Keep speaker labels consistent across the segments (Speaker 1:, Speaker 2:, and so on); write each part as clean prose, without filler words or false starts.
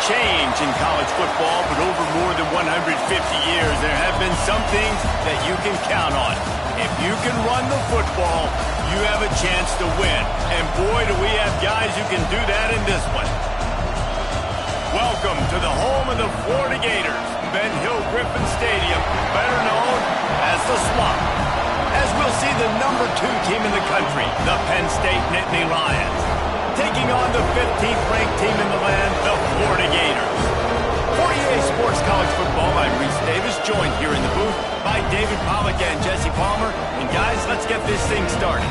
Speaker 1: change in college football, but over more than 150 years, there have been some things that you can count on. If you can run the football, you have a chance to win. And boy, do we have guys who can do that in this one. Welcome to the home of the Florida Gators, Ben Hill Griffin Stadium, better known as the Swamp. As we'll see the number 2 team in the country, the Penn State Nittany Lions, taking on the 15th ranked team in the land, the Florida Gators. For EA Sports College Football, I'm Reese Davis, joined here in the booth by David Pollack and Jesse Palmer. And guys, let's get this thing started.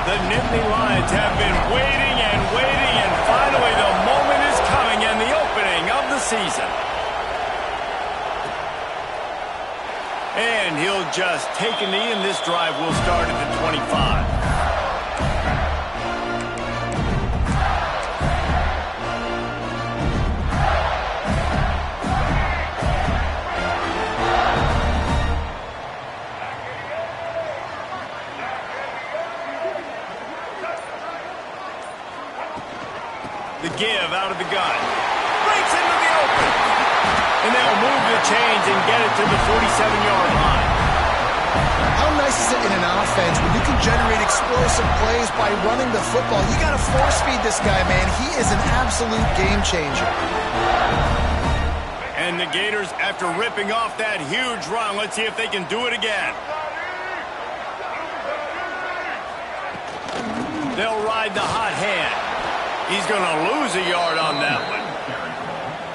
Speaker 1: The Nittany Lions have been waiting and waiting, and finally the moment is coming and the opening of the season. And he'll just take a knee, and this drive will start at the 25. The give out of the gun. Breaks into the open. And they'll move the chains and get it to the 47-yard line.
Speaker 2: How nice is it in an offense when you can generate explosive plays by running the football? You got to force feed this guy, man. He is an absolute game changer.
Speaker 1: And the Gators, after ripping off that huge run, let's see if they can do it again. They'll ride the hot hand. He's going to lose a yard on that one.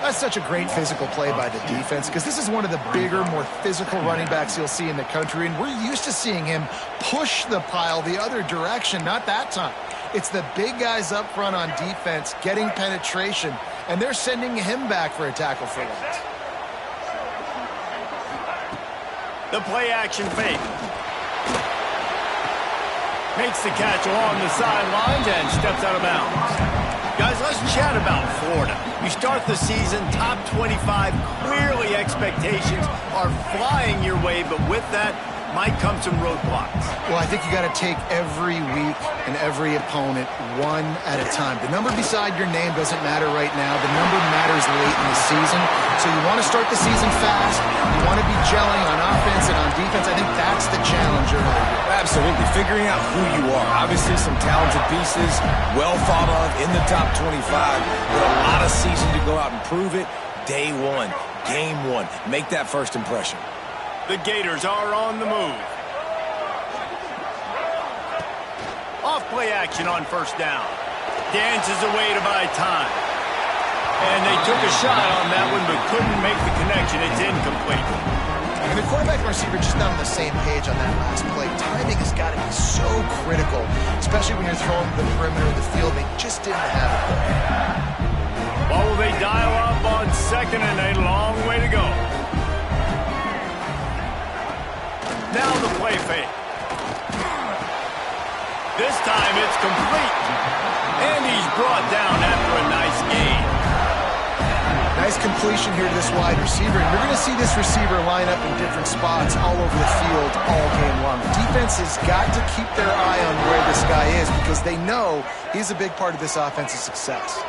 Speaker 2: That's such a great physical play by the defense because this is one of the bigger, more physical running backs you'll see in the country, and we're used to seeing him push the pile the other direction. Not that time. It's the big guys up front on defense getting penetration, and they're sending him back for a tackle for loss.
Speaker 1: The play-action fake. Makes the catch along the sidelines and steps out of bounds. Guys, let's chat about Florida. You start the season top 25. Clearly expectations are flying your way, but with that might come some roadblocks.
Speaker 2: Well, I think you got to take every week and every opponent one at a time. The number beside your name doesn't matter right now. The number matters late in the season. So you want to start the season fast. You want to be gelling on offense and on defense. I think that's the challenge early.
Speaker 3: Absolutely. Figuring out who you are. Obviously some talented pieces, well thought of in the top 25, with a lot of season to go out and prove it. Day one, game one. Make that first impression.
Speaker 1: The Gators are on the move. Off play action on first down. Dances away to buy time. And they took a shot on that one but couldn't make the connection. It's incomplete.
Speaker 2: And the quarterback and receiver just not on the same page on that last play. Timing has got to be so critical, especially when you're throwing the perimeter of the field. They just didn't have it there.
Speaker 1: Well, will they dial up on second and a long way to go? Now the play fake. This time it's complete. And he's brought down after a nice gain.
Speaker 2: Nice completion here to this wide receiver. And you're going to see this receiver line up in different spots all over the field all game long. The defense has got to keep their eye on where this guy is because they know he's a big part of this offense's success.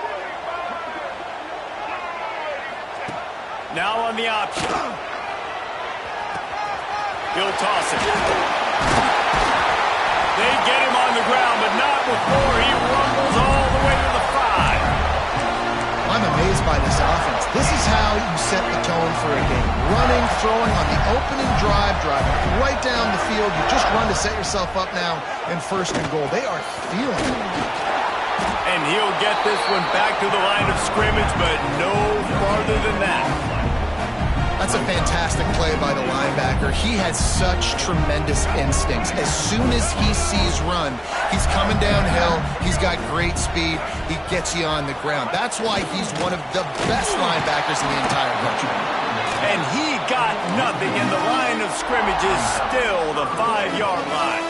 Speaker 1: Now on the option. He'll toss it. They get him on the ground, but not before he rumbles all the way to the 5.
Speaker 2: I'm amazed by this offense. This is how you set the tone for a game. Running, throwing on the opening drive, driving right down the field. You just run to set yourself up now in first and goal. They are feeling it.
Speaker 1: And he'll get this one back to the line of scrimmage, but no farther than that.
Speaker 2: That's a fantastic play by the linebacker. He has such tremendous instincts. As soon as he sees run, he's coming downhill. He's got great speed. He gets you on the ground. That's why he's one of the best linebackers in the entire country.
Speaker 1: And he got nothing, and the line of scrimmage is still the 5-yard line.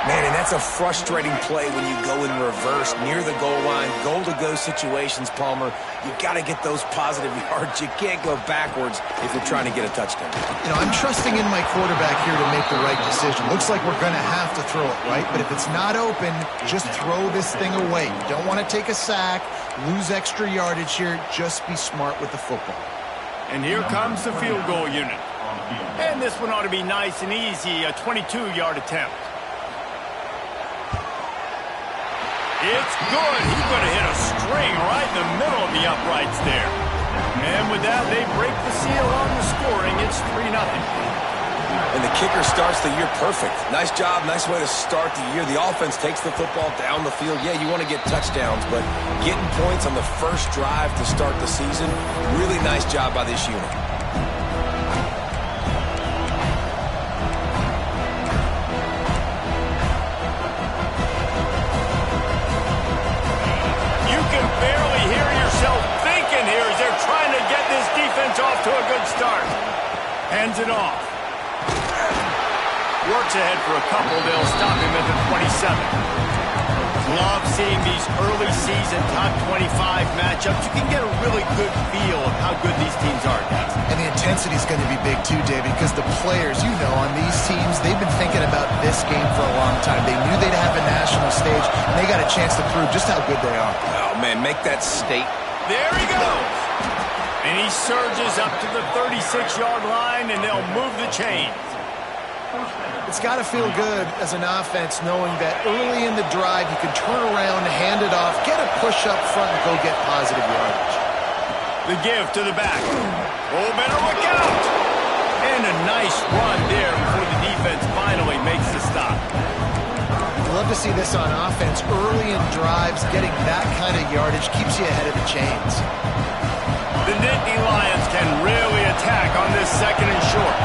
Speaker 3: Man, and that's a frustrating play when you go in reverse near the goal line, goal-to-go situations, Palmer. You've got to get those positive yards. You can't go backwards if you're trying to get a touchdown.
Speaker 2: You know, I'm trusting in my quarterback here to make the right decision. Looks like we're going to have to throw it, right? But if it's not open, just throw this thing away. You don't want to take a sack, lose extra yardage here. Just be smart with the football.
Speaker 1: And here comes the field goal unit. And this one ought to be nice and easy, a 22-yard attempt. It's good. He's going to hit a string right in the middle of the uprights there. And with that, they break the seal on the scoring. It's 3-0.
Speaker 3: And the kicker starts the year perfect. Nice job, nice way to start the year. The offense takes the football down the field. Yeah, you want to get touchdowns, but getting points on the first drive to start the season, really nice job by this unit.
Speaker 1: Off to a good start. Hands it off. Works ahead for a couple. They'll stop him at the 27. Love seeing these early season top 25 matchups. You can get a really good feel of how good these teams are, guys.
Speaker 2: And the intensity is going to be big too, David, because the players, you know, on these teams, they've been thinking about this game for a long time. They knew they'd have a national stage, and they got a chance to prove just how good they are.
Speaker 3: Oh, man, make that state.
Speaker 1: There he goes. And he surges up to the 36-yard line, and they'll move the chains.
Speaker 2: It's got to feel good as an offense knowing that early in the drive you can turn around, hand it off, get a push up front, and go get positive yardage.
Speaker 1: The give to the back. Oh, better look out. And a nice run there before the defense finally makes the stop.
Speaker 2: Love to see this on offense. Early in drives, getting that kind of yardage keeps you ahead of the chains.
Speaker 1: The Nittany Lions can really attack on this second and short.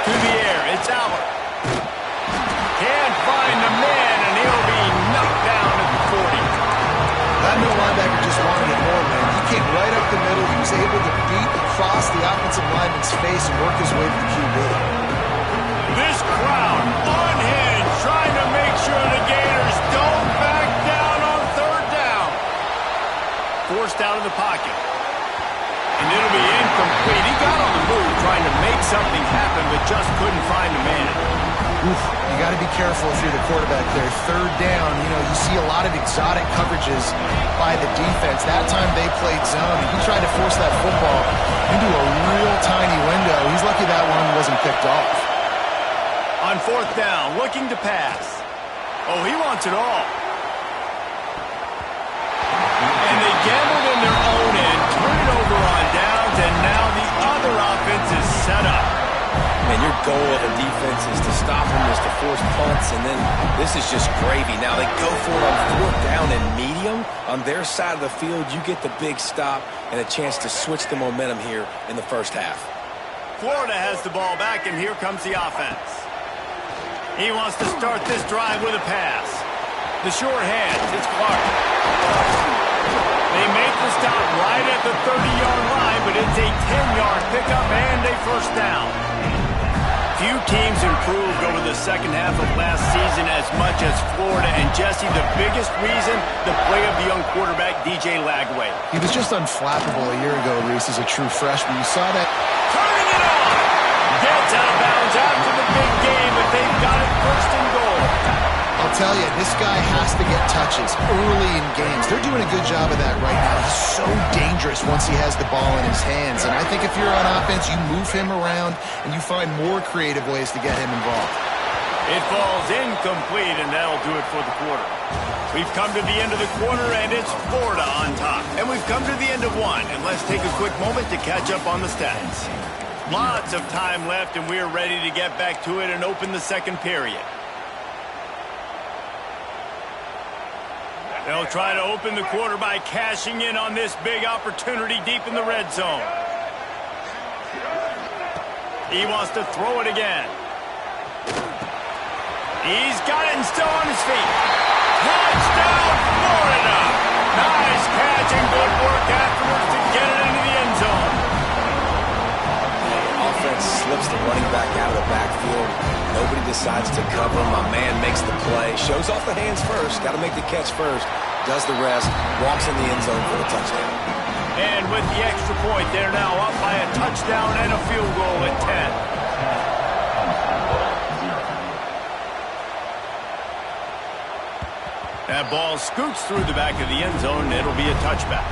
Speaker 1: To the air, it's Allen. Can't find the man, and he'll be knocked down at the 40.
Speaker 2: That middle linebacker just wanted it more, man. He came right up the middle. He was able to beat across the offensive lineman's face and work his way to the QB.
Speaker 1: This crowd unhinged, trying to make sure the Gators don't back down on third down. Forced out of the pocket. And it'll be incomplete. He got on the move trying to make something happen, but just couldn't find the man.
Speaker 2: Oof, you got to be careful if you're the quarterback there. Third down, you know, you see a lot of exotic coverages by the defense. That time they played zone, and he tried to force that football into a real tiny window. He's lucky that one wasn't picked off.
Speaker 1: On fourth down, looking to pass. Oh, he wants it all. And they gambled in their own end, turn it over on downs, and now the other offense is set up.
Speaker 3: And your goal of a defense is to stop them, is to force punts, and then this is just gravy. Now they go for it on fourth down and medium. On their side of the field, you get the big stop and a chance to switch the momentum here in the first half.
Speaker 1: Florida has the ball back, and here comes the offense. He wants to start this drive with a pass. The short hands, it's Clark. They make the stop right at the 30-yard line, but it's a 10-yard pickup and a first down. Few teams improved over the second half of last season as much as Florida. And, Jesse, the biggest reason, the play of the young quarterback, DJ Lagway.
Speaker 2: He was just unflappable a year ago, Reese, as a true freshman. You saw that.
Speaker 1: Turning it on! Gets out of bounds after the big game, but they've got it first and goal.
Speaker 2: I'll tell you, this guy has to get touches early in games. They're doing a good job of that right now. He's so dangerous once he has the ball in his hands. And I think if you're on offense, you move him around and you find more creative ways to get him involved.
Speaker 1: It falls incomplete, and that'll do it for the quarter. We've come to the end of the quarter, and it's Florida on top. And we've come to the end of one, and let's take a quick moment to catch up on the stats. Lots of time left, and we're ready to get back to it and open the second period. They'll try to open the quarter by cashing in on this big opportunity deep in the red zone. He wants to throw it again. He's got it and still on his feet. Touchdown, Florida! Nice catch and good work afterwards to get it into the end zone.
Speaker 3: Offense slips the running back decides to cover. My man makes the play. Shows off the hands first. Got to make the catch first. Does the rest. Walks in the end zone for the touchdown.
Speaker 1: And with the extra point, they're now up by a touchdown and a field goal at 10. That ball scoots through the back of the end zone, and it'll be a touchback.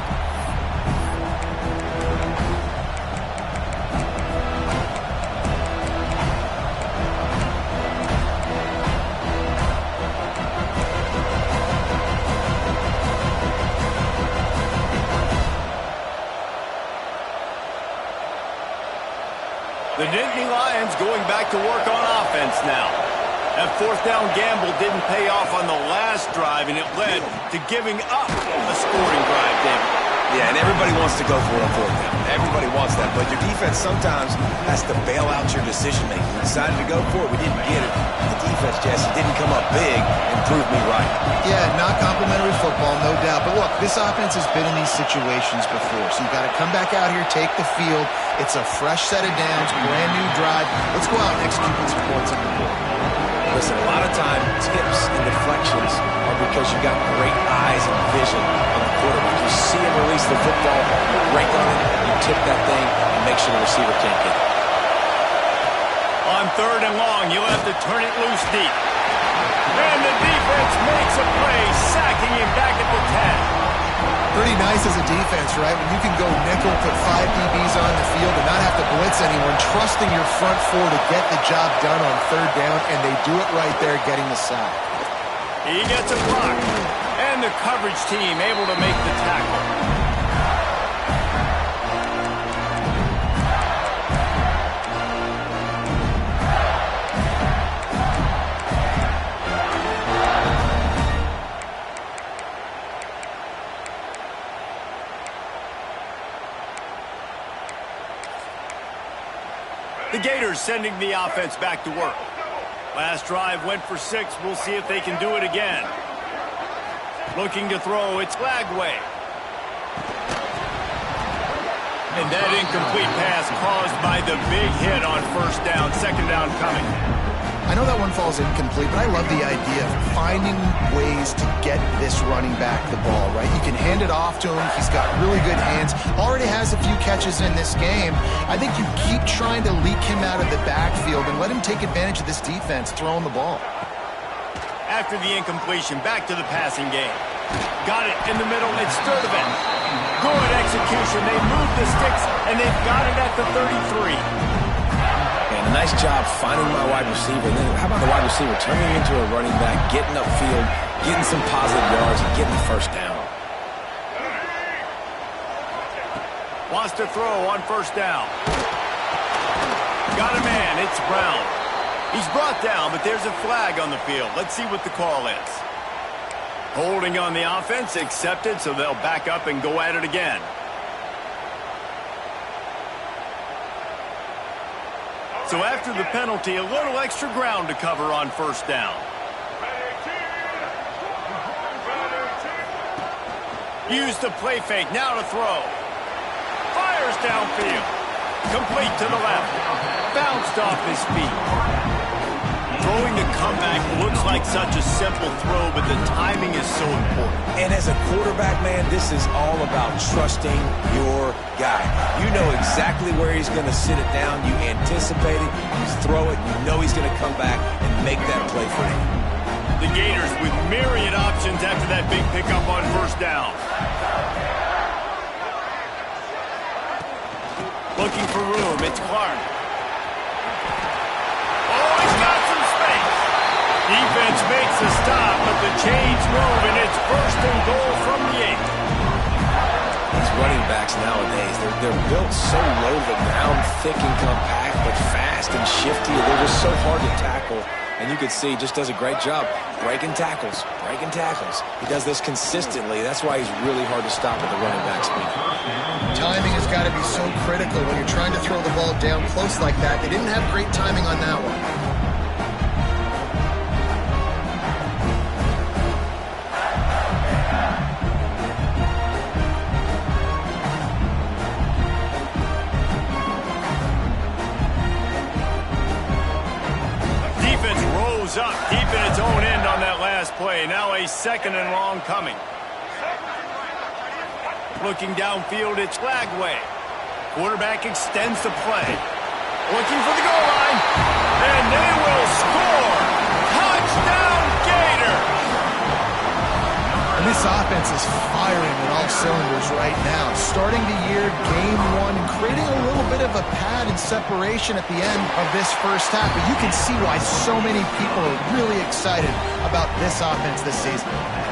Speaker 1: The Nittany Lions going back to work on offense now. That fourth down gamble didn't pay off on the last drive, and it led to giving up a scoring drive, David.
Speaker 3: Yeah, and everybody wants to go for it on fourth down. Everybody wants that, but your defense sometimes has to bail out your decision-making. We decided to go for it. We didn't get it. The defense, Jesse, didn't come up big and prove me right.
Speaker 2: Yeah, not complimentary football, no doubt. But look, this offense has been in these situations before, so you've got to come back out here, take the field. It's a fresh set of downs, brand new drive. Let's go out and execute with some points on the board.
Speaker 3: Listen, a lot of time, tips and deflections are because you got great eyes and vision on the quarterback. You see him release the football, you break on it, you tip that thing, and make sure the receiver can't get it.
Speaker 1: On third and long, you'll have to turn it loose deep. And the defense makes a play, sacking him back at the 10.
Speaker 2: Pretty nice as a defense, right? When you can go nickel, put 5 DBs on the field and not have to blitz anyone, trusting your front four to get the job done on third down, and they do it right there, getting the sack.
Speaker 1: He gets a block, and the coverage team able to make the tackle. The Gators sending the offense back to work. Last drive went for 6. We'll see if they can do it again. Looking to throw, it's Lagway. And that incomplete pass caused by the big hit on first down. Second down coming.
Speaker 2: I know that one falls incomplete, but I love the idea of finding ways to get this running back the ball, right? You can hand it off to him. He's got really good hands. Already has a few catches in this game. I think you keep trying to leak him out of the backfield and let him take advantage of this defense throwing the ball.
Speaker 1: After the incompletion, back to the passing game. Got it in the middle. It's Sturdivant. Good execution. They moved the sticks, and they've got it at the 33.
Speaker 3: And a nice job finding my wide receiver. And then how about the wide receiver turning into a running back, getting upfield, getting some positive yards, and getting the first down.
Speaker 1: Wants to throw on first down. Got a man. It's Brown. He's brought down, but there's a flag on the field. Let's see what the call is. Holding on the offense, accepted, so they'll back up and go at it again. So after the penalty, a little extra ground to cover on first down. Use the play fake, now to throw. Fires downfield. Complete to the left. Bounced off his feet. Throwing the comeback looks like such a simple throw, but the timing is so important.
Speaker 3: And as a quarterback, man, this is all about trusting your guy. You know exactly where he's going to sit it down. You anticipate it. You throw it. You know he's going to come back and make that play for you.
Speaker 1: The Gators with myriad options after that big pickup on first down. Looking for room. It's Clark. Oh, he's got some space. Defense makes a stop, but the chains move, and it's first and goal from the 8.
Speaker 3: These running backs nowadays, they're built so low to the ground, thick and compact, but fast and shifty. They're just so hard to tackle. And you can see he just does a great job breaking tackles, breaking tackles. He does this consistently. That's why he's really hard to stop with the running back speed.
Speaker 2: Timing has got to be so critical when you're trying to throw the ball down close like that. They didn't have great timing on that one.
Speaker 1: Defense now a 2nd and long coming. Looking downfield, it's Lagway. Quarterback extends the play. Looking for the goal line. And they will score. Touchdown, Gator.
Speaker 2: And this offense is firing on all cylinders right now. Starting the year, game 1, and creating a little bit of a pad and separation at the end of this first half. But you can see why so many people are really excited about this offense this season.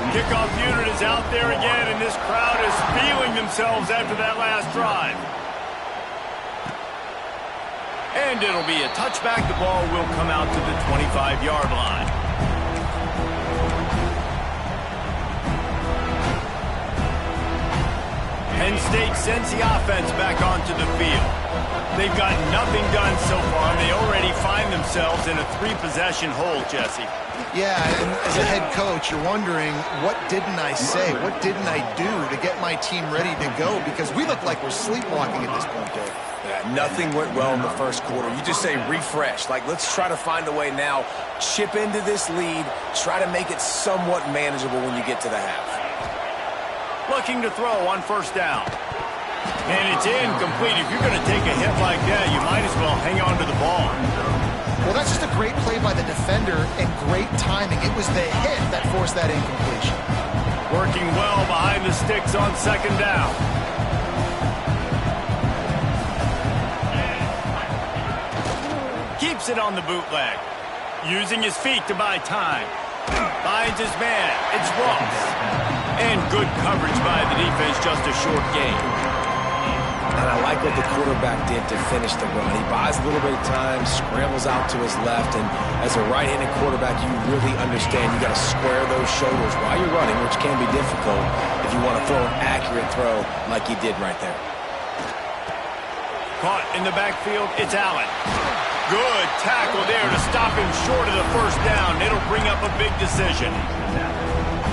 Speaker 1: Kickoff unit is out there again, and this crowd is feeling themselves after that last drive. And it'll be a touchback. The ball will come out to the 25-yard line. Penn State sends the offense back onto the field. They've got nothing done so far, and they already find themselves in a 3-possession hole, Jesse.
Speaker 2: Yeah, and as a head coach, you're wondering, what didn't I say? What didn't I do to get my team ready to go? Because we look like we're sleepwalking at this point, Dave.
Speaker 3: Yeah, nothing went well in the first quarter. You just say refresh. Like, let's try to find a way now. Chip into this lead. Try to make it somewhat manageable when you get to the half.
Speaker 1: Looking to throw on 1st down. And it's incomplete. If you're going to take a hit like that, you might as well hang on to the ball.
Speaker 2: Well, that's just a great play by the defender and great timing. It was the hit that forced that incompletion.
Speaker 1: Working well behind the sticks on 2nd down. Keeps it on the bootleg. Using his feet to buy time. Finds his man. It's Ross. And good coverage by the defense, just a short gain.
Speaker 3: And I like what the quarterback did to finish the run. He buys a little bit of time, scrambles out to his left, and as a right-handed quarterback, you really understand you got to square those shoulders while you're running, which can be difficult if you want to throw an accurate throw like he did right there.
Speaker 1: Caught in the backfield, it's Allen. Good tackle there to stop him short of the 1st down. It'll bring up a big decision.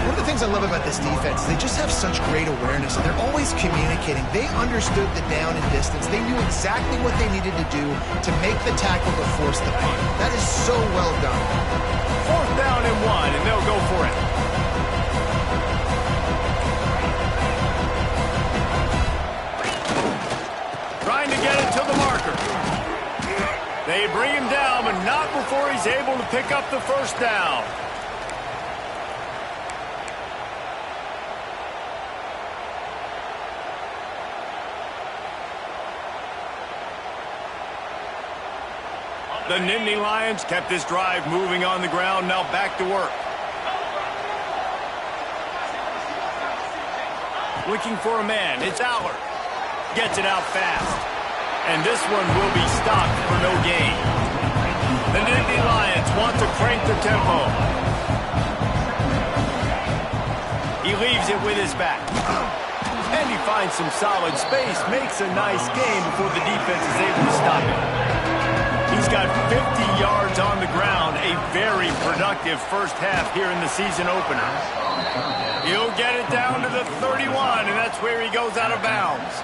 Speaker 2: One of the things I love about this defense is they just have such great awareness, and they're always communicating. They understood the down and distance. They knew exactly what they needed to do to make the tackle to force the punt. That is so well done.
Speaker 1: 4th down and 1, and they'll go for it. Trying to get it to the marker. They bring him down, but not before he's able to pick up the 1st down. The Nittany Lions kept this drive moving on the ground, now back to work. Looking for a man, it's Aller. Gets it out fast. And this one will be stopped for no gain. The Nittany Lions want to crank the tempo. He leaves it with his back. And he finds some solid space, makes a nice gain before the defense is able to stop him. He's got 50 yards on the ground, a very productive first half here in the season opener. He'll get it down to the 31, and that's where he goes out of bounds.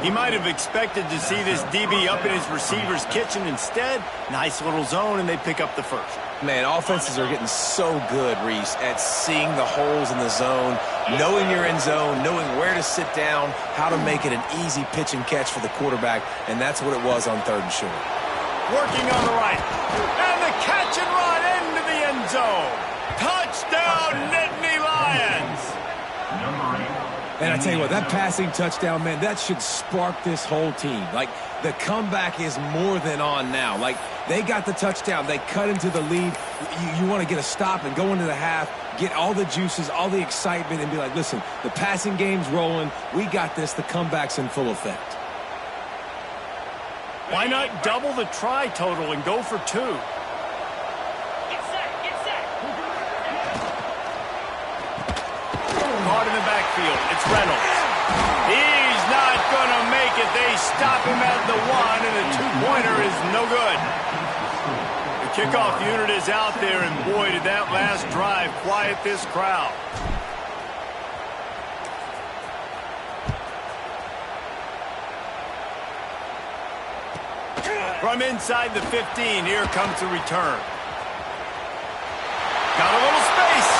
Speaker 1: He might have expected to see this DB up in his receiver's kitchen. Instead, nice little zone, and they pick up the 1st.
Speaker 3: Man, offenses are getting so good, Reese, at seeing the holes in the zone, knowing your end zone, knowing where to sit down, how to make it an easy pitch and catch for the quarterback, and that's what it was on 3rd and short.
Speaker 1: Working on the right, and the catch and run into the end zone. Touchdown, Nittany Lions!
Speaker 4: And I tell you what, that passing touchdown, man, that should spark this whole team. Like, the comeback is more than on now. Like, they got the touchdown. They cut into the lead. You want to get a stop and go into the half, get all the juices, all the excitement, and be like, listen, the passing game's rolling. We got this. The comeback's in full effect.
Speaker 1: Why not double the try total and go for 2? Caught in the backfield. It's Reynolds. He's not going to make it. They stop him at the 1, and the 2-pointer is no good. The kickoff unit is out there, and boy, did that last drive quiet this crowd. From inside the 15, here comes the return. Got a little space.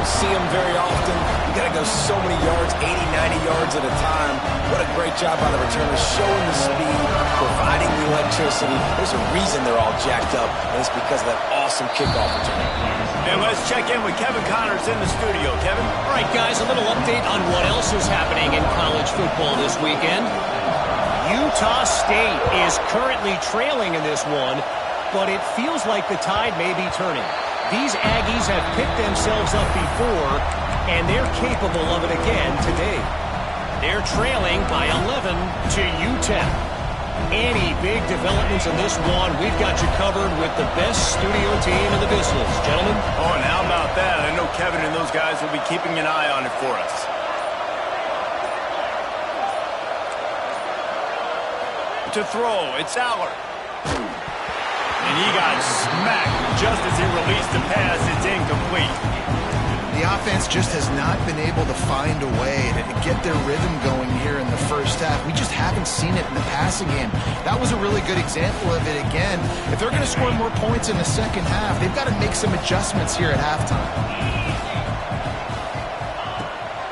Speaker 3: see them very often. You got to go so many yards, 80, 90 yards at a time. What a great job by the returners, showing the speed, providing the electricity. There's a reason they're all jacked up, and it's because of that awesome kickoff return.
Speaker 1: And let's check in with Kevin Connors in the studio. Kevin?
Speaker 5: All right, guys, a little update on what else is happening in college football this weekend. Utah State is currently trailing in this one, but it feels like the tide may be turning. These Aggies have picked themselves up before, and they're capable of it again today. They're trailing by 11 to UTEP. Any big developments in this one, we've got you covered with the best studio team in the business. Gentlemen?
Speaker 1: Oh, and how about that? I know Kevin and those guys will be keeping an eye on it for us. To throw, it's Aller. And he got smacked just as he released the pass. It's incomplete.
Speaker 2: The offense just has not been able to find a way to get their rhythm going here in the first half. We just haven't seen it in the passing game. That was a really good example of it again. If they're going to score more points in the second half, they've got to make some adjustments here at halftime.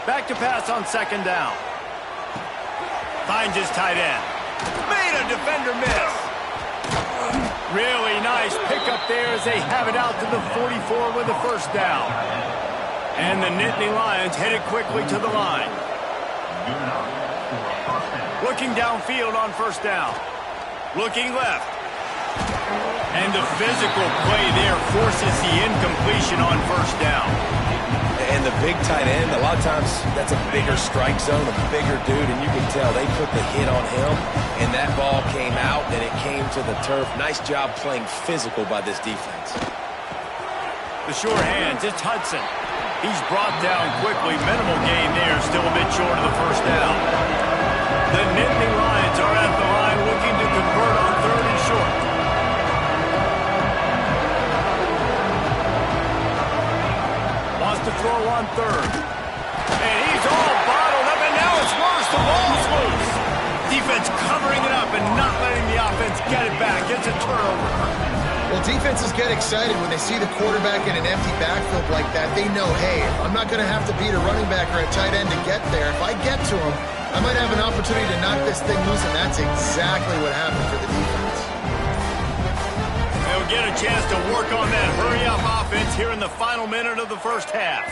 Speaker 1: Back to pass on second down. Finds his tight end. Made a defender miss. Really nice pickup there as they have it out to the 44 with a first down. And the Nittany Lions headed quickly to the line. Looking downfield on first down. Looking left. And the physical play there forces the incompletion on first down.
Speaker 3: And the big tight end, a lot of times that's a bigger strike zone, a bigger dude, and you can tell they put the hit on him, and that ball came out, and it came to the turf. Nice job playing physical by this defense.
Speaker 1: The sure hands, it's Hudson. He's brought down quickly. Minimal gain there, still a bit short of the first down. The Nittany Lions are at the line looking to convert on third and short. Wants to throw on third. And he's all bottled up, and now it's worse. The ball's loose. Defense covering it up and not letting the offense get it back. It's a turnover.
Speaker 2: Well, defenses get excited when they see the quarterback in an empty backfield like that. They know, hey, I'm not going to have to beat a running back or a tight end to get there. If I get to him, I might have an opportunity to knock this thing loose, and that's exactly what happened for the defense.
Speaker 1: They'll get a chance to work on that hurry-up offense here in the final minute of the first half.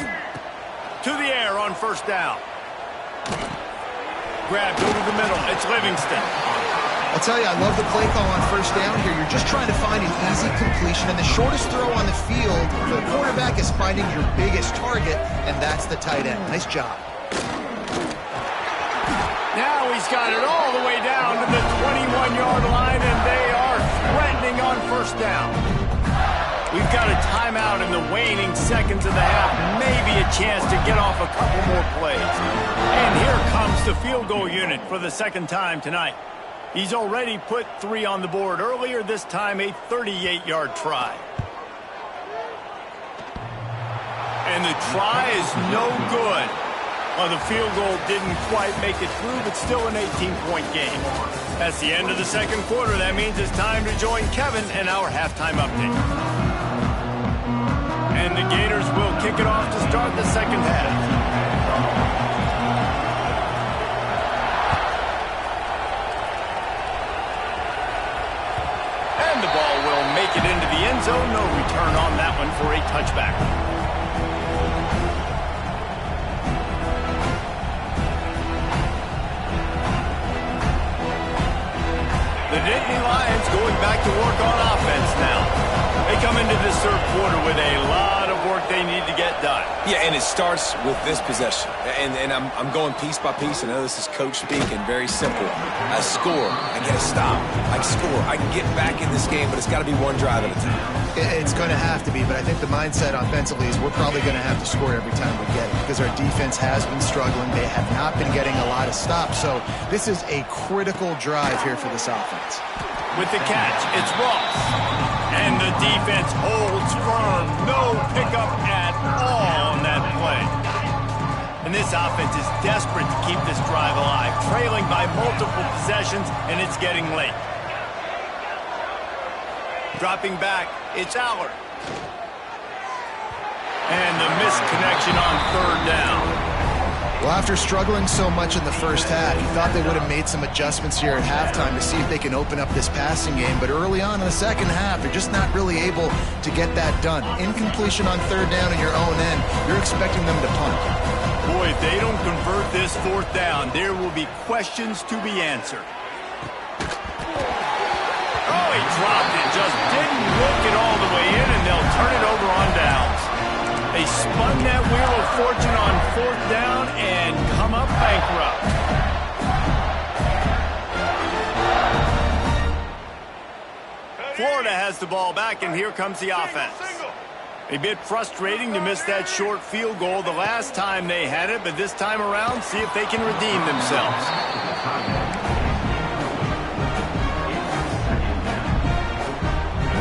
Speaker 1: To the air on first down. Grabbed over the middle. It's Livingston.
Speaker 2: I'll tell you, I love the play call on first down here. You're just trying to find an easy completion, and the shortest throw on the field for the quarterback is finding your biggest target, and that's the tight end. Nice job.
Speaker 1: Now he's got it all the way down to the 21-yard line, and they are threatening on first down. We've got a timeout in the waning seconds of the half, maybe a chance to get off a couple more plays. And here comes the field goal unit for the second time tonight. He's already put 3 on the board earlier, this time a 38-yard try. And the try is no good. Well, the field goal didn't quite make it through, but still an 18-point game. That's the end of the second quarter. That means it's time to join Kevin in our halftime update. And the Gators will kick it off to start the second half. The ball will make it into the end zone. No return on that one for a touchback. The Nittany Lions going back to work on offense now. They come into this third quarter with a lot of work they need to get done.
Speaker 3: Yeah, and it starts with this possession. And I'm going piece by piece. I know this is coach speak and very simple. I score. I get a stop. I score. I can get back in this game, but it's got to be one drive at a time.
Speaker 2: It's going to have to be, but I think the mindset offensively is we're probably going to have to score every time we get it because our defense has been struggling. They have not been getting a lot of stops, so this is a critical drive here for this offense.
Speaker 1: With the catch, it's Ross. And the defense holds firm. No pickup at all on that play. And this offense is desperate to keep this drive alive, trailing by multiple possessions, and it's getting late. Dropping back, it's Aller. And the missed connection on third down.
Speaker 2: Well, after struggling so much in the first half, you thought they would have made some adjustments here at halftime to see if they can open up this passing game. But early on in the second half, they're just not really able to get that done. Incompletion on third down in your own end, you're expecting them to punt.
Speaker 1: Boy, if they don't convert this fourth down, there will be questions to be answered. Oh, he dropped it. Just didn't look it all the way in, and they'll turn it over on downs. They spun that wheel of fortune on fourth down and come up bankrupt. Florida has the ball back, and here comes the offense. A bit frustrating to miss that short field goal the last time they had it, but this time around, see if they can redeem themselves.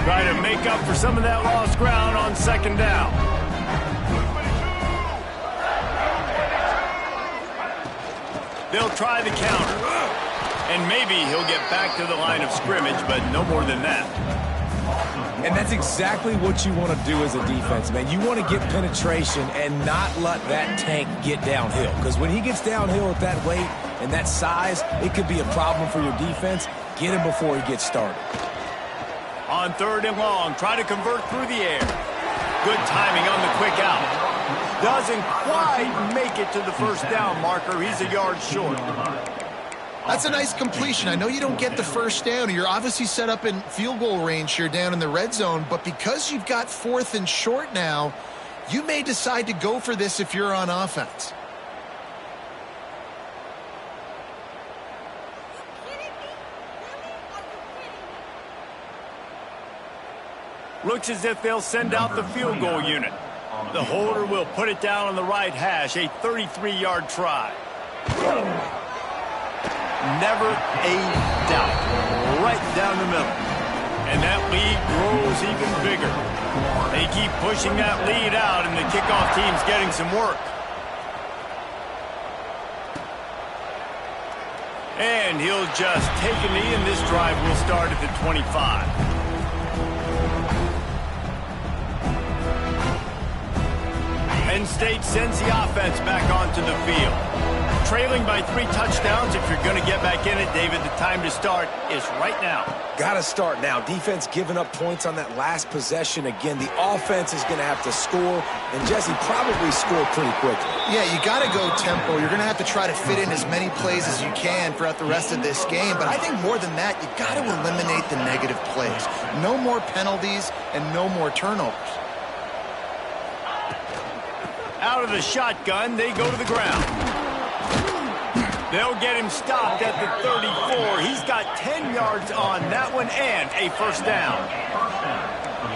Speaker 1: Try to make up for some of that lost ground on second down. They'll try the counter. And maybe he'll get back to the line of scrimmage, but no more than that.
Speaker 3: And that's exactly what you want to do as a defense, man. You want to get penetration and not let that tank get downhill. Because when he gets downhill at that weight and that size, it could be a problem for your defense. Get him before he gets started.
Speaker 1: On third and long, try to convert through the air. Good timing on the quick out. Doesn't quite make it to the first down marker. He's a yard short.
Speaker 2: That's a nice completion. I know you don't get the first down. You're obviously set up in field goal range here down in the red zone, but because you've got fourth and short now, you may decide to go for this if you're on offense.
Speaker 1: Looks as if they'll send out the field goal unit. The holder will put it down on the right hash, a 33-yard try. Never a doubt. Right down the middle. And that lead grows even bigger. They keep pushing that lead out, and the kickoff team's getting some work. And he'll just take a knee, and this drive will start at the 25. Penn State sends the offense back onto the field. Trailing by 3 touchdowns. If you're going to get back in it, David, the time to start is right now.
Speaker 3: Got to start now. Defense giving up points on that last possession. Again, the offense is going to have to score, and Jesse probably score pretty quickly.
Speaker 2: Yeah, you got to go tempo. You're going to have to try to fit in as many plays as you can throughout the rest of this game. But I think more than that, you got to eliminate the negative plays. No more penalties and no more turnovers.
Speaker 1: Out of the shotgun, they go to the ground. They'll get him stopped at the 34. He's got 10 yards on that one and a first down.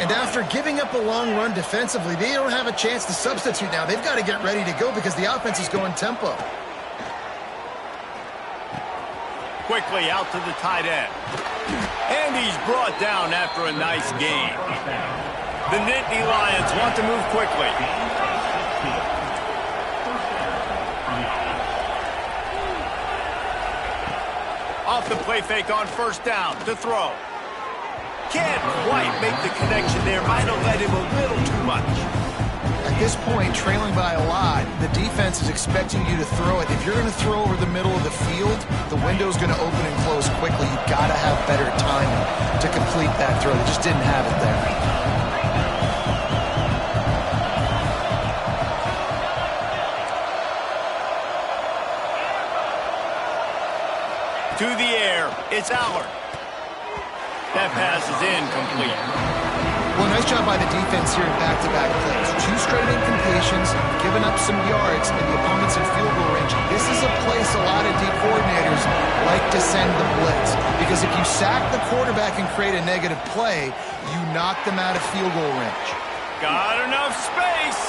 Speaker 2: And after giving up a long run defensively, they don't have a chance to substitute now. They've got to get ready to go because the offense is going tempo.
Speaker 1: Quickly out to the tight end. And he's brought down after a nice gain. The Nittany Lions want to move quickly. Off the play fake on first down to throw. Can't quite make the connection there. Might have led him a little too much.
Speaker 2: At this point, trailing by a lot, the defense is expecting you to throw it. If you're going to throw over the middle of the field, the window's going to open and close quickly. You've got to have better timing to complete that throw. They just didn't have it there.
Speaker 1: To the air, it's Allard. That pass is incomplete.
Speaker 2: Well, nice job by the defense here in back-to-back plays. 2 straight incompletions, giving up some yards, and the opponent's in field goal range. This is a place a lot of D coordinators like to send the blitz. Because if you sack the quarterback and create a negative play, you knock them out of field goal range.
Speaker 1: Got enough space,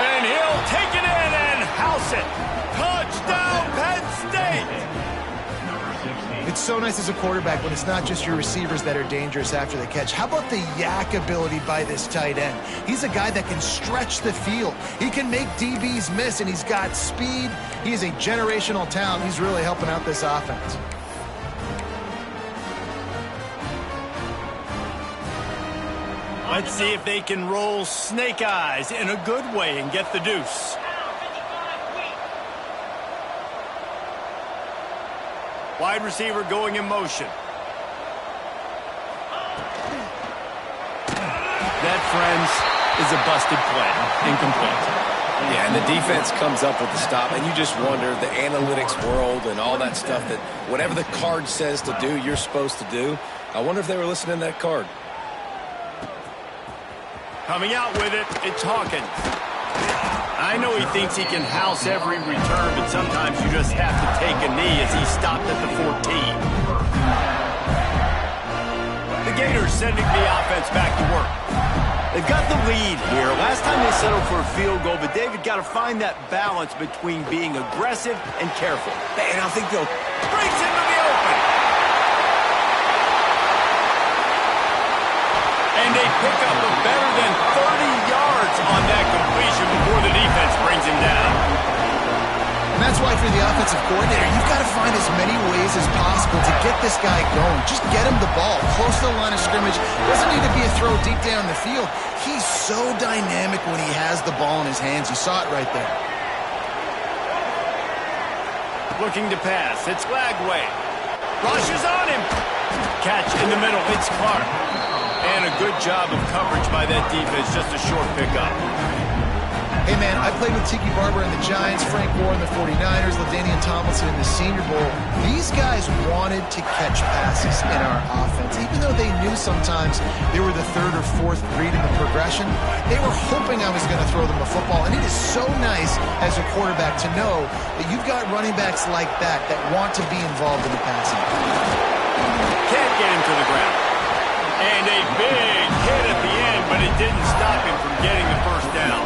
Speaker 1: and he'll take it in and house it. Touchdown, Penn State!
Speaker 2: It's so nice as a quarterback when it's not just your receivers that are dangerous after the catch. How about the yak ability by this tight end? He's a guy that can stretch the field. He can make DBs miss, and he's got speed. He is a generational talent. He's really helping out this offense.
Speaker 1: Let's see if they can roll snake eyes in a good way and get the deuce. Wide receiver going in motion. That, friends, is a busted play. Incomplete.
Speaker 3: Yeah, and the defense comes up with the stop, and you just wonder, the analytics world and all that stuff, that whatever the card says to do, you're supposed to do. I wonder if they were listening to that card.
Speaker 1: Coming out with it, it's Hawkins. I know he thinks he can house every return, but sometimes you just have to take a knee as he stopped at the 14. The Gators sending the offense back to work. They've got the lead here. Last time they settled for a field goal, but David got to find that balance between being aggressive and careful.
Speaker 3: And I think they'll...
Speaker 1: Breaks into the open. And they pick up a better than 30 yards on that completion before the defense brings him down.
Speaker 2: And that's why for the offensive coordinator, you've got to find as many ways as possible to get this guy going. Just get him the ball close to the line of scrimmage. Doesn't need to be a throw deep down the field. He's so dynamic when he has the ball in his hands. You saw it right there.
Speaker 1: Looking to pass. It's Lagway. Rushes on him. Catch in the middle. It's Clark. And a good job of coverage by that defense. Just a short pickup.
Speaker 2: Hey, man, I played with Tiki Barber and the Giants, Frank Gore and the 49ers, LaDainian Tomlinson in the Senior Bowl. These guys wanted to catch passes in our offense. Even though they knew sometimes they were the third or fourth read in the progression, they were hoping I was going to throw them a football. And it is so nice as a quarterback to know that you've got running backs like that want to be involved in the passing.
Speaker 1: Can't get him to the ground. And a big hit at the end, but it didn't stop him from getting the first down.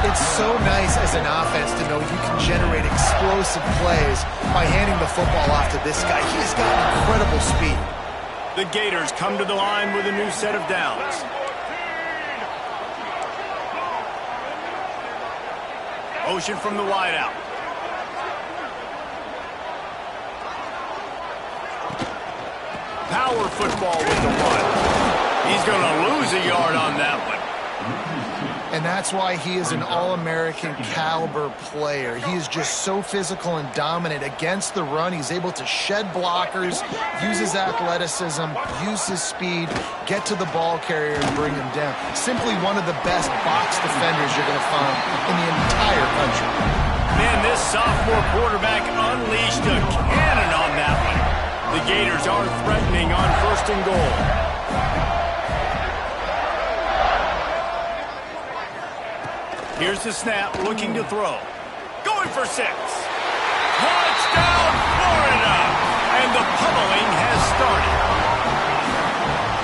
Speaker 2: It's so nice as an offense to know you can generate explosive plays by handing the football off to this guy. He has got incredible speed.
Speaker 1: The Gators come to the line with a new set of downs. Motion from the wideout. Power football with the run. He's going to lose a yard on that one.
Speaker 2: And that's why he is an All-American caliber player. He is just so physical and dominant against the run. He's able to shed blockers, use his athleticism, use his speed, get to the ball carrier and bring him down. Simply one of the best box defenders you're going to find in the entire country.
Speaker 1: Man, this sophomore quarterback unleashed a cannon on that one. The Gators are threatening on 1st and goal. Here's the snap, looking to throw. Going for 6. Touchdown, Florida! And the pummeling has started.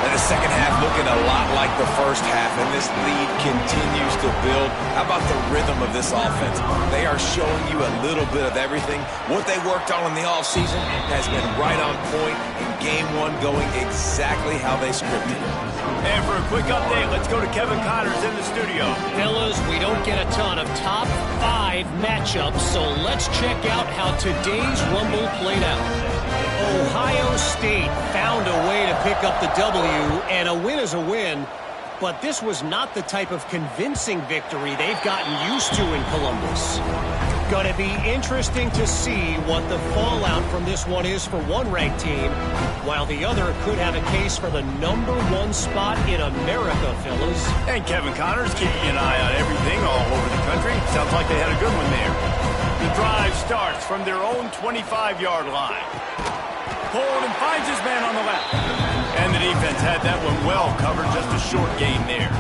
Speaker 3: And the second half looking a lot like the first half, and this lead continues to build. How about the rhythm of this offense? They are showing you a little bit of everything. What they worked on in the offseason has been right on point, and game one going exactly how they scripted it.
Speaker 1: And for a quick update, let's go to Kevin Connors in the studio.
Speaker 5: Fellas, we don't get a ton of top 5 matchups, so let's check out how today's Rumble played out. Ohio State found a way to pick up the W, and a win is a win, but this was not the type of convincing victory they've gotten used to in Columbus. Going to be interesting to see what the fallout from this one is for one ranked team, while the other could have a case for the #1 spot in America, fellas.
Speaker 1: And Kevin Connors keeping an eye on everything all over the country. Sounds like they had a good one there. The drive starts from their own 25-yard line. Holden finds his man on the left. And the defense had that one well covered, just a short gain there.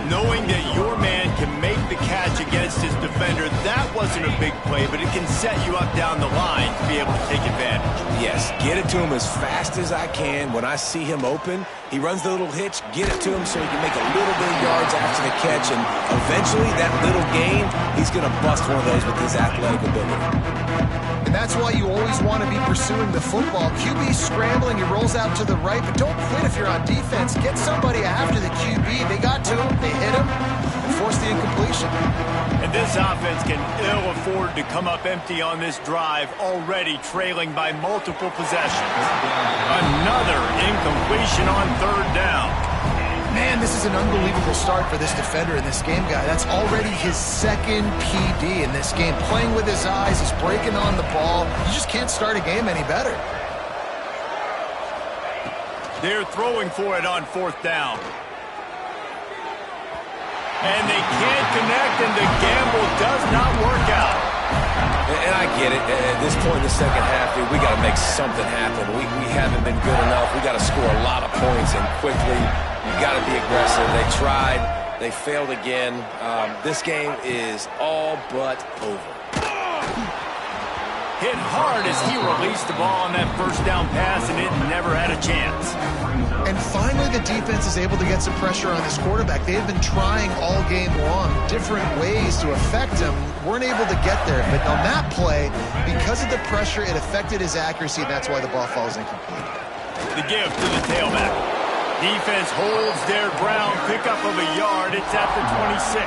Speaker 1: Knowing that your man can make the catch against his defender, that wasn't a big play, but it can set you up down the line to be able to take advantage.
Speaker 3: Yes, get it to him as fast as I can. When I see him open, he runs the little hitch, get it to him so he can make a little bit of yards after the catch, and eventually that little gain, he's going to bust one of those with his athletic ability.
Speaker 2: And that's why you always want to be pursuing the football. QB scrambling, he rolls out to the right, but don't quit if you're on defense. Get somebody after the QB. They got to him, they hit him, and forced the incompletion.
Speaker 1: And this offense can ill afford to come up empty on this drive, already trailing by multiple possessions. Another incompletion on 3rd down.
Speaker 2: Man, this is an unbelievable start for this defender in this game, guy. That's already his second PD in this game. Playing with his eyes, he's breaking on the ball. You just can't start a game any better.
Speaker 1: They're throwing for it on 4th down. And they can't connect, and the gamble does not work out.
Speaker 3: And I get it. At this point in the second half, dude, we got to make something happen. We haven't been good enough. We got to score a lot of points, and quickly. You got to be aggressive. They tried. They failed again. This game is all but over.
Speaker 1: Hit hard as he released the ball on that 1st down pass, and it never had a chance.
Speaker 2: And finally, the defense is able to get some pressure on this quarterback. They've been trying all game long different ways to affect him. Weren't able to get there. But on that play, because of the pressure, it affected his accuracy, and that's why the ball falls incomplete.
Speaker 1: The give to the tailback. Defense holds their ground. Pickup of a yard. It's at the 26.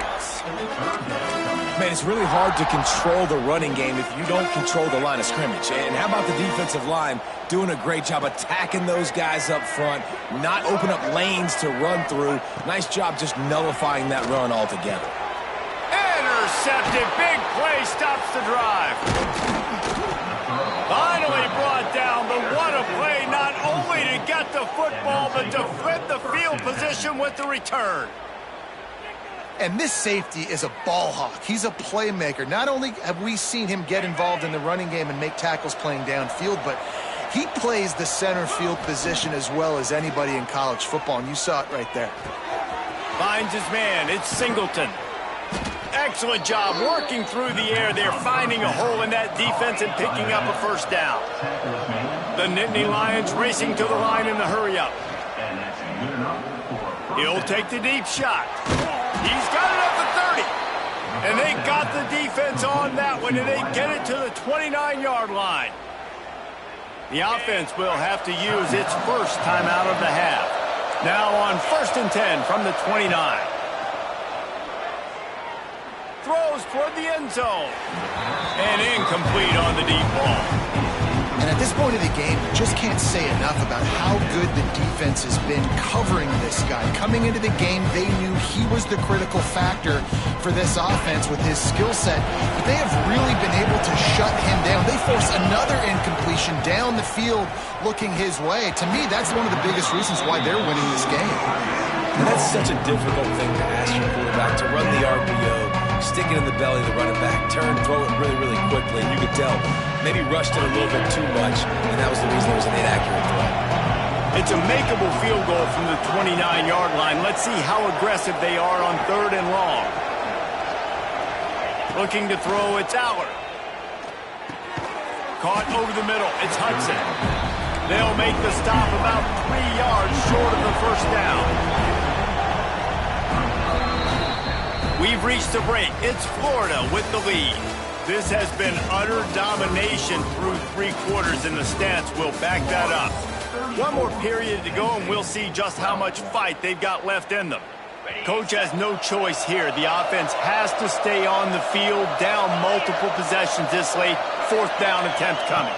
Speaker 3: Man, it's really hard to control the running game if you don't control the line of scrimmage. And how about the defensive line doing a great job attacking those guys up front, not open up lanes to run through. Nice job just nullifying that run altogether.
Speaker 1: Intercepted. Big play stops the drive. Finally brought down, but what a play, not only to get the football, but to flip the field position with the return.
Speaker 2: And this safety is a ball hawk. He's a playmaker. Not only have we seen him get involved in the running game and make tackles playing downfield, but he plays the center field position as well as anybody in college football, and you saw it right there.
Speaker 1: Finds his man. It's Singleton. Excellent job working through the air. They're finding a hole in that defense and picking up a 1st down. The Nittany Lions racing to the line in the hurry-up. He'll take the deep shot. He's got it at the 30. And they got the defense on that one, and they get it to the 29-yard line. The offense will have to use its first timeout of the half. Now on 1st and 10 from the 29. Throws toward the end zone. And incomplete on the deep ball.
Speaker 2: And at this point of the game, you just can't say enough about how good the defense has been covering this guy. Coming into the game, they knew he was the critical factor for this offense with his skill set. But they have really been able to shut him down. They force another incompletion down the field looking his way. To me, that's one of the biggest reasons why they're winning this game.
Speaker 3: And that's such a difficult thing to ask your quarterback, to run the RPO, stick it in the belly of the running back, turn, throw it really, really quickly. And you could tell maybe rushed it a little bit too much, and that was the reason it was an inaccurate throw.
Speaker 1: It's a makeable field goal from the 29-yard line. Let's see how aggressive they are on 3rd and long. Looking to throw, it's Allard. Caught over the middle, it's Hudson. They'll make the stop about 3 yards short of the 1st down. We've reached the break. It's Florida with the lead. This has been utter domination through 3 quarters, and the stats will back that up. One more period to go, and we'll see just how much fight they've got left in them. Coach has no choice here. The offense has to stay on the field, down multiple possessions this late. 4th down attempt coming.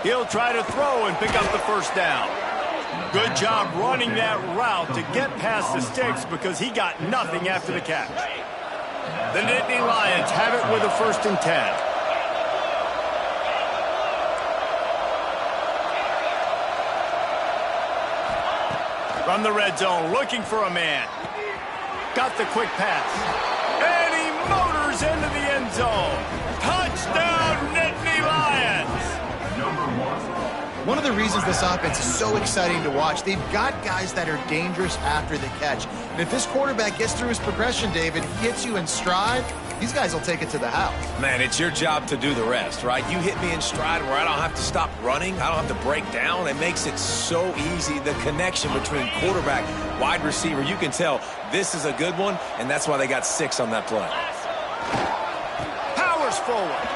Speaker 1: He'll try to throw and pick up the 1st down. Good job running that route to get past the sticks because he got nothing after the catch. The Nittany Lions have it with a 1st and 10. From the red zone, looking for a man. Got the quick pass. And he motors into the end zone. Touchdown, Nittany Lions!
Speaker 2: One of the reasons this offense is so exciting to watch, they've got guys that are dangerous after the catch. And if this quarterback gets through his progression, David, he hits you in stride, these guys will take it to the house.
Speaker 3: Man, it's your job to do the rest, right? You hit me in stride where I don't have to stop running. I don't have to break down. It makes it so easy. The connection between quarterback, wide receiver, you can tell this is a good one, and that's why they got 6 on that play.
Speaker 1: Powers forward.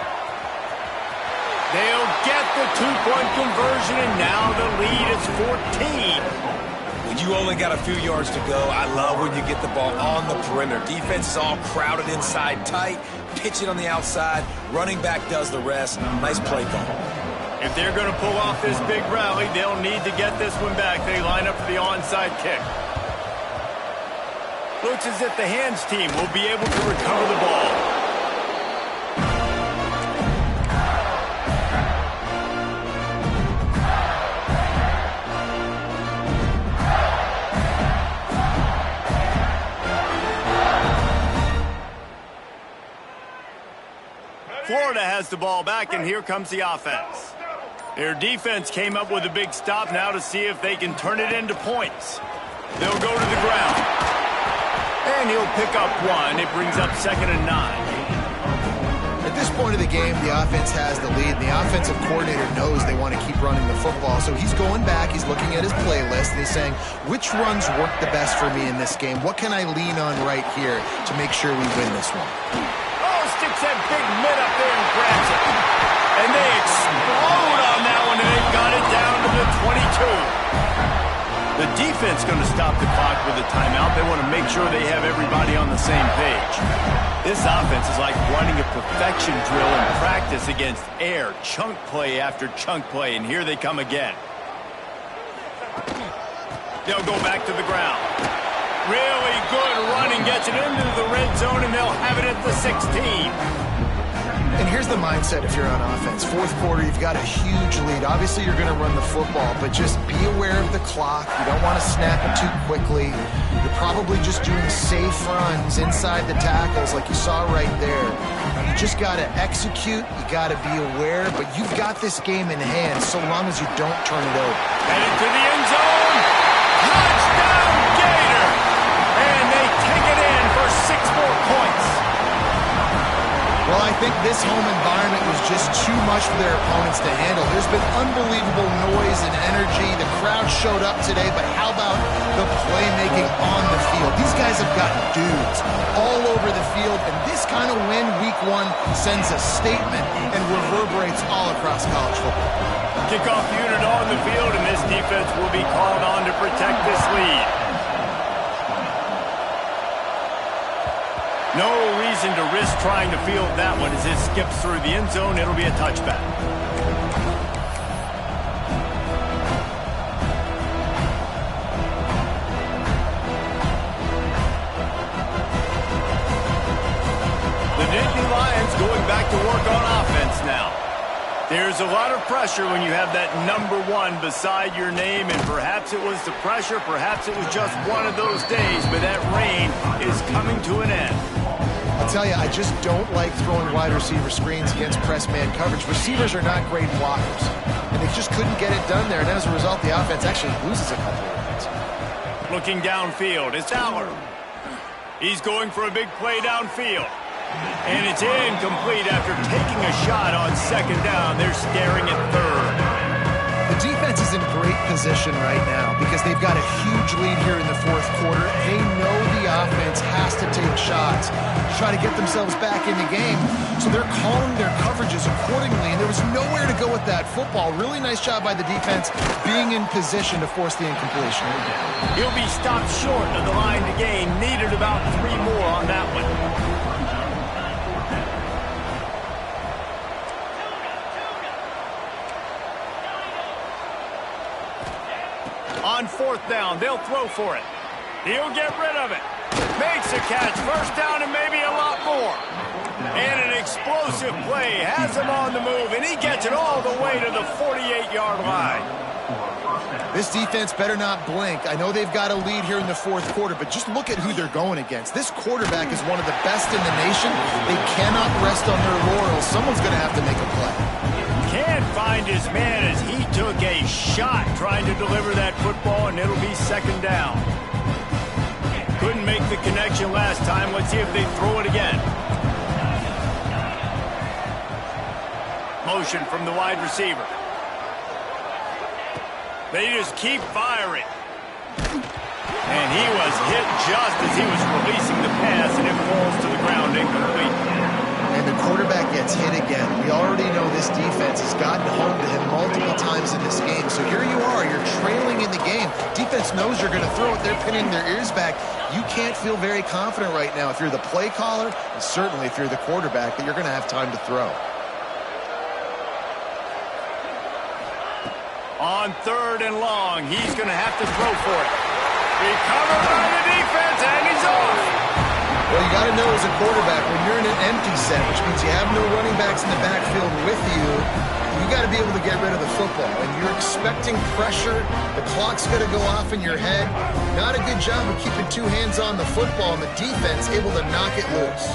Speaker 1: They'll get the 2-point conversion, and now the lead is 14.
Speaker 3: When you only got a few yards to go, I love when you get the ball on the perimeter. Defense is all crowded inside tight, pitch it on the outside, running back does the rest. Nice play call.
Speaker 1: If they're going to pull off this big rally, they'll need to get this one back. They line up for the onside kick. Looks as if the hands team will be able to recover the ball. Florida has the ball back, and here comes the offense. Their defense came up with a big stop now to see if they can turn it into points. They'll go to the ground. And he'll pick up one. It brings up 2nd and 9.
Speaker 2: At this point of the game, the offense has the lead. The offensive coordinator knows they want to keep running the football. So he's going back. He's looking at his playlist, and he's saying, which runs work the best for me in this game? What can I lean on right here to make sure we win this one?
Speaker 1: Sticks that big mid up there and grabs it. And they explode on that one, and they've got it down to the 22. The defense going to stop the clock with a timeout. They want to make sure they have everybody on the same page. This offense is like running a perfection drill in practice against air. Chunk play after chunk play, and here they come again. They'll go back to the ground. Really good running, gets it into the red zone, and they'll have it at the 16.
Speaker 2: And here's the mindset if you're on offense. Fourth quarter, you've got a huge lead. Obviously, you're going to run the football, but just be aware of the clock. You don't want to snap it too quickly. You're probably just doing safe runs inside the tackles like you saw right there. You just got to execute. You got to be aware, but you've got this game in hand so long as you don't turn it over.
Speaker 1: Headed to the end zone. Touchdown, Gator! And they take it in for 6 more points.
Speaker 2: Well, I think this home environment was just too much for their opponents to handle. There's been unbelievable noise and energy. The crowd showed up today, but how about the playmaking on the field? These guys have got dudes all over the field, and this kind of win week 1 sends a statement and reverberates all across college football.
Speaker 1: Kickoff unit on the field, and this defense will be called on to protect this lead. No reason to risk trying to field that one as it skips through the end zone. It'll be a touchback. The Nittany Lions going back to work on offense now. There's a lot of pressure when you have that number 1 beside your name, and perhaps it was the pressure, perhaps it was just one of those days, but that reign is coming to an end.
Speaker 2: I'll tell you, I just don't like throwing wide receiver screens against press man coverage. Receivers are not great blockers, and they just couldn't get it done there, and as a result, the offense actually loses a couple of yards.
Speaker 1: Looking downfield, it's Aller. He's going for a big play downfield. And it's incomplete after taking a shot on 2nd down. They're staring at 3rd.
Speaker 2: The defense is in great position right now because they've got a huge lead here in the 4th quarter. They know the offense has to take shots to try to get themselves back in the game. So they're calling their coverages accordingly, and there was nowhere to go with that football. Really nice job by the defense being in position to force the incompletion.
Speaker 1: He'll be stopped short of the line to gain. Needed about 3 more on that one. On 4th down, they'll throw for it. He'll get rid of it. Makes a catch, 1st down and maybe a lot more. And an explosive play has him on the move, and he gets it all the way to the 48-yard line.
Speaker 2: This defense better not blink. I know they've got a lead here in the 4th quarter, but just look at who they're going against. This quarterback is one of the best in the nation. They cannot rest on their laurels. Someone's going to have to make a play.
Speaker 1: Can't find his man as he took a shot trying to deliver that football, and it'll be 2nd down. Couldn't make the connection last time. Let's see if they throw it again. Motion from the wide receiver. They just keep firing. And he was hit just as he was releasing the pass, and it falls to the ground incomplete.
Speaker 2: And the quarterback gets hit again. We already know this defense has gotten home to him multiple times in this game. So here you are, you're trailing in the game. Defense knows you're going to throw it. They're pinning their ears back. You can't feel very confident right now if you're the play caller, and certainly if you're the quarterback, that you're going to have time to throw.
Speaker 1: On 3rd and long, he's going to have to throw for it. Recovered by the defense, and he's He's off.
Speaker 2: Well, you got to know as a quarterback, when you're in an empty set, which means you have no running backs in the backfield with you, you got to be able to get rid of the football. And you're expecting pressure. The clock's going to go off in your head. Not a good job of keeping two hands on the football, and the defense able to knock it loose.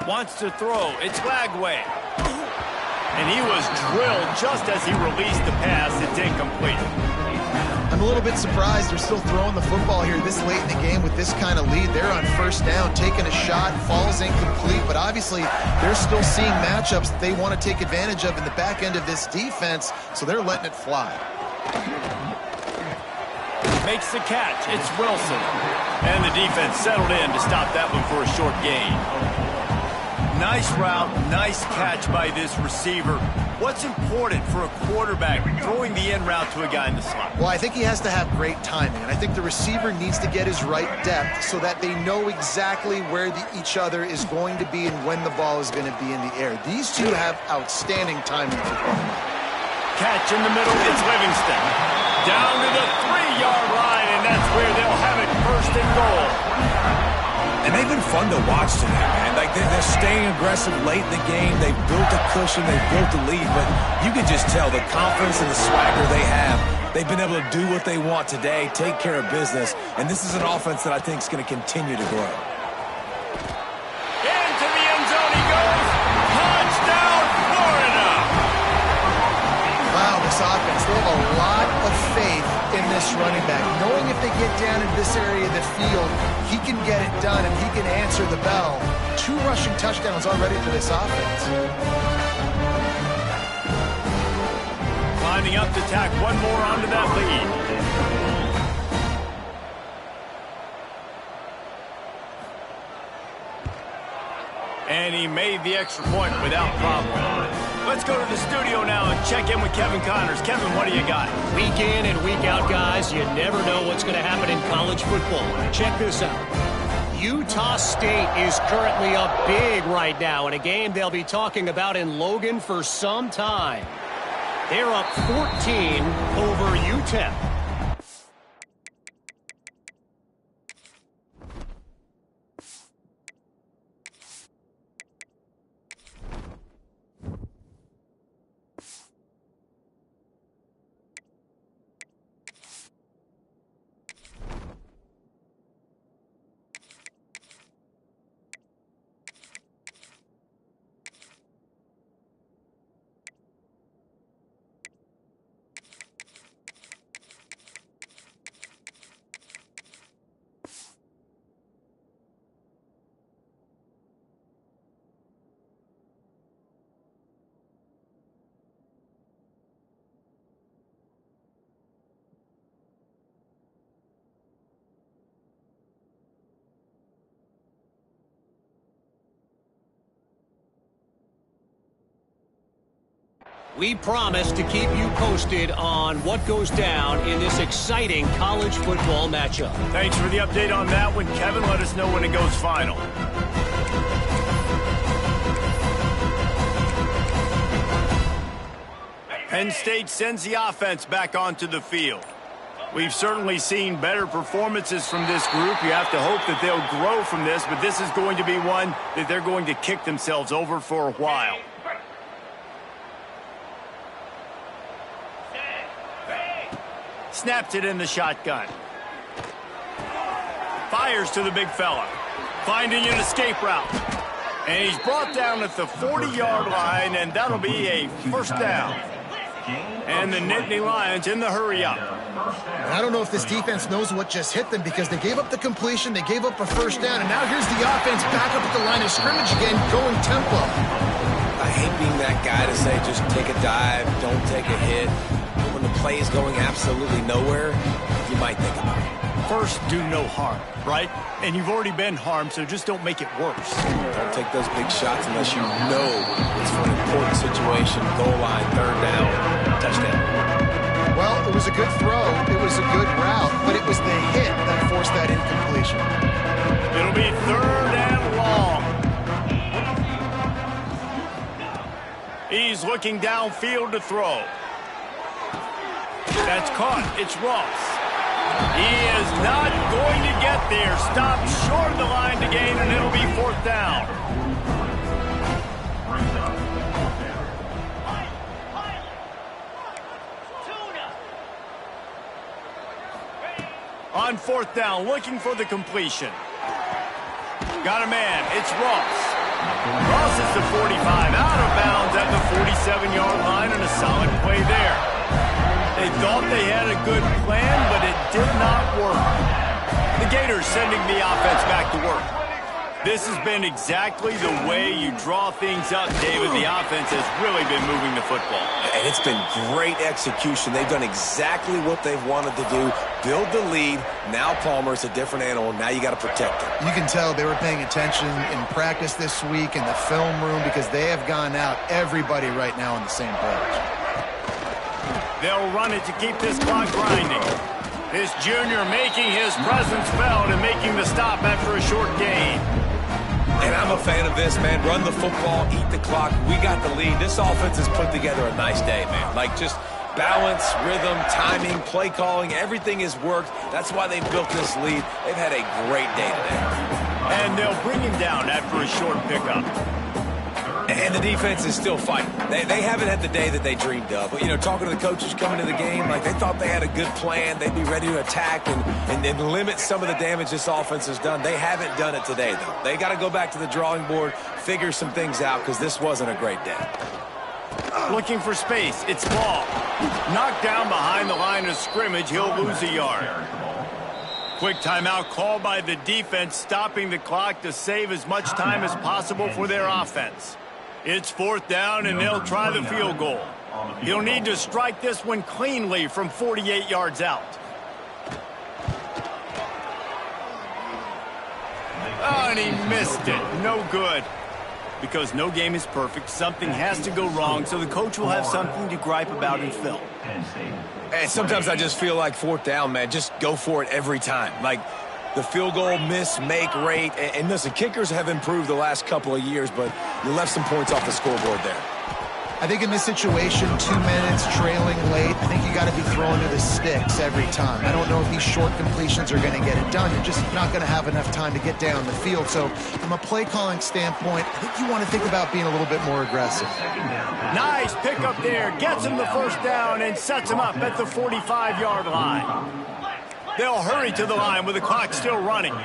Speaker 1: Wants to throw. It's Lagway. And he was drilled just as he released the pass. It's incomplete.
Speaker 2: I'm a little bit surprised they're still throwing the football here this late in the game with this kind of lead. They're on first down, taking a shot, falls incomplete, but obviously they're still seeing matchups that they want to take advantage of in the back end of this defense, so they're letting it fly.
Speaker 1: Makes the catch. It's Wilson. And the defense settled in to stop that one for a short gain. Nice route, nice catch by this receiver. What's important for a quarterback throwing the in route to a guy in the slot?
Speaker 2: Well, I think he has to have great timing, and I think the receiver needs to get his right depth so that they know exactly where each other is going to be and when the ball is going to be in the air. These two have outstanding timing for one another.
Speaker 1: Catch in the middle, it's Livingston. Down to the 3-yard line, and that's where they'll have it, first and goal.
Speaker 3: And they've been fun to watch today, man. Like, they're staying aggressive late in the game. They've built a cushion. They've built a lead. But you can just tell the confidence and the swagger they have. They've been able to do what they want today, take care of business. And this is an offense that I think is going to continue to grow.
Speaker 1: Into the end zone he goes. Touchdown, Florida.
Speaker 2: Wow, this offense, they have a lot of faith in this running back, knowing if they get down into this area of the field, he can get it done and he can answer the bell. 2 rushing touchdowns already for this offense.
Speaker 1: Lining up to tack one more onto that lead. And he made the extra point without problem. Let's go to the studio now and check in with Kevin Connors. Kevin, what do you got?
Speaker 5: Week in and week out, guys, you never know what's going to happen in college football. Check this out. Utah State is currently up big right now in a game they'll be talking about in Logan for some time. They're up 14 over UTEP. We promise to keep you posted on what goes down in this exciting college football matchup.
Speaker 1: Thanks for the update on that one, Kevin. Let us know when it goes final. Penn State sends the offense back onto the field. We've certainly seen better performances from this group. You have to hope that they'll grow from this, but this is going to be one that they're going to kick themselves over for a while. Snaps it in the shotgun. Fires to the big fella. Finding an escape route. And he's brought down at the 40-yard line, and that'll be a first down. And the Nittany Lions in the hurry-up.
Speaker 2: I don't know if this defense knows what just hit them because they gave up the completion, they gave up a first down, and now here's the offense back up at the line of scrimmage again, going tempo.
Speaker 3: I hate being that guy to say just take a dive, don't take a hit. But when the play is going absolutely nowhere, you might think about it.
Speaker 1: First, do no harm, right? And you've already been harmed, so just don't make it worse.
Speaker 3: Don't take those big shots unless you know it's for an important situation. Goal line, third down, touchdown.
Speaker 2: Well, it was a good throw, it was a good route, but it was the hit that forced that incompletion.
Speaker 1: It'll be third and long. He's looking downfield to throw. That's caught. It's Ross. He is not going to get there. Stopped short of the line to gain, and it'll be 4th down. On 4th down, looking for the completion. Got a man. It's Ross. Ross is the 45, out of bounds at the 47-yard line, and a solid play there. They thought they had a good plan, but it did not work. The Gators sending the offense back to work. This has been exactly the way you draw things up, David. The offense has really been moving the football.
Speaker 3: And it's been great execution. They've done exactly what they've wanted to do. Build the lead. Now Palmer's a different animal. Now you got to protect him.
Speaker 2: You can tell they were paying attention in practice this week in the film room because they have gone out everybody right now on the same page.
Speaker 1: They'll run it to keep this clock grinding. This junior making his presence felt and making the stop after a short gain.
Speaker 3: And I'm a fan of this, man. Run the football, eat the clock. We got the lead. This offense has put together a nice day, man. Like, just balance, rhythm, timing, play calling, everything has worked. That's why they built this lead. They've had a great day today.
Speaker 1: And they'll bring him down after a short pickup.
Speaker 3: And the defense is still fighting. They haven't had the day that they dreamed of. But, you know, talking to the coaches coming to the game, like they thought they had a good plan. They'd be ready to attack and limit some of the damage this offense has done. They haven't done it today, though. They got to go back to the drawing board, figure some things out, because this wasn't a great day.
Speaker 1: Looking for space. It's Ball. Knocked down behind the line of scrimmage. He'll lose a yard. Quick timeout called by the defense, stopping the clock to save as much time as possible for their offense. It's 4th down, and they'll try the field goal. He'll need to strike this one cleanly from 48 yards out. Oh, and he missed it. No good. Because no game is perfect, something has to go wrong, so the coach will have something to gripe about in film.
Speaker 3: And sometimes I just feel like 4th down, man, just go for it every time. Like, the field goal miss, make rate. And listen, kickers have improved the last couple of years, but you left some points off the scoreboard there.
Speaker 2: I think in this situation, 2 minutes, trailing late, I think you got to be throwing to the sticks every time. I don't know if these short completions are going to get it done. You're just not going to have enough time to get down the field. So from a play calling standpoint, I think you want to think about being a little bit more aggressive.
Speaker 1: Nice pickup there. Gets him the 1st down and sets him up at the 45-yard line. They'll hurry to the line with the clock still running.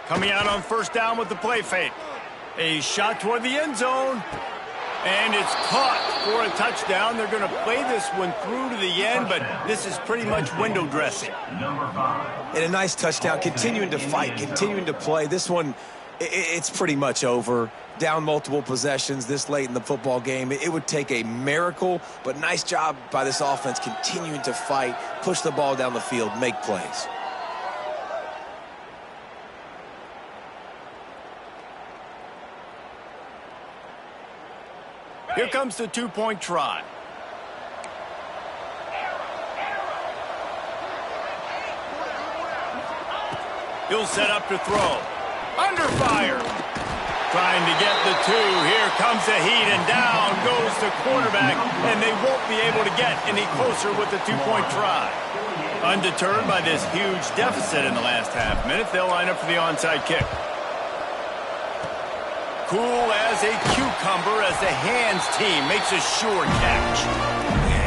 Speaker 1: Coming out on 1st down with the play fake. A shot toward the end zone. And it's caught for a touchdown. They're going to play this one through to the end, but this is pretty much window dressing.
Speaker 3: And a nice touchdown, continuing to fight, continuing to play. This one, it's pretty much over. Down multiple possessions this late in the football game. It would take a miracle, but nice job by this offense continuing to fight, push the ball down the field, make plays.
Speaker 1: Here comes the 2-point try. He'll set up to throw. Under fire. Trying to get the 2. Here comes the heat, and down goes the quarterback, and they won't be able to get any closer with the 2-point try. Undeterred by this huge deficit in the last half minute, they'll line up for the onside kick. Cool as a cucumber as the hands team makes a sure catch.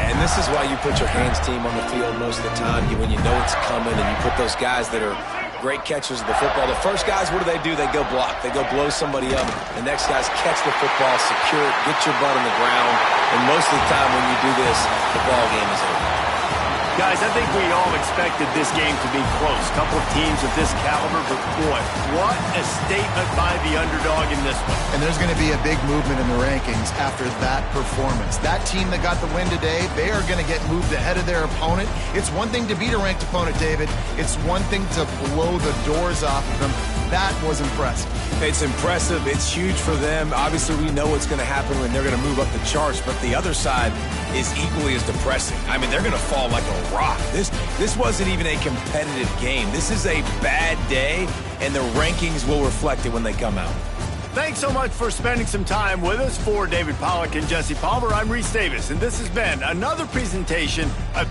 Speaker 3: And this is why you put your hands team on the field most of the time. When you know it's coming and you put those guys that are great catchers of the football. The first guys, what do? They go block. They go blow somebody up. The next guys catch the football, secure it, get your butt on the ground. And most of the time when you do this, the ball game is over.
Speaker 1: Guys, I think we all expected this game to be close. Couple of teams of this caliber, but boy, what a statement by the underdog in this one.
Speaker 2: And there's going to be a big movement in the rankings after that performance. That team that got the win today, they are going to get moved ahead of their opponent. It's one thing to beat a ranked opponent, David. It's one thing to blow the doors off of them. That was impressive.
Speaker 3: It's impressive. It's huge for them. Obviously, we know what's going to happen when they're going to move up the charts, but the other side is equally as depressing. I mean, they're going to fall like a rock. This wasn't even a competitive game. This is a bad day, and the rankings will reflect it when they come out.
Speaker 1: Thanks so much for spending some time with us. For David Pollack and Jesse Palmer, I'm Reese Davis, and this has been another presentation of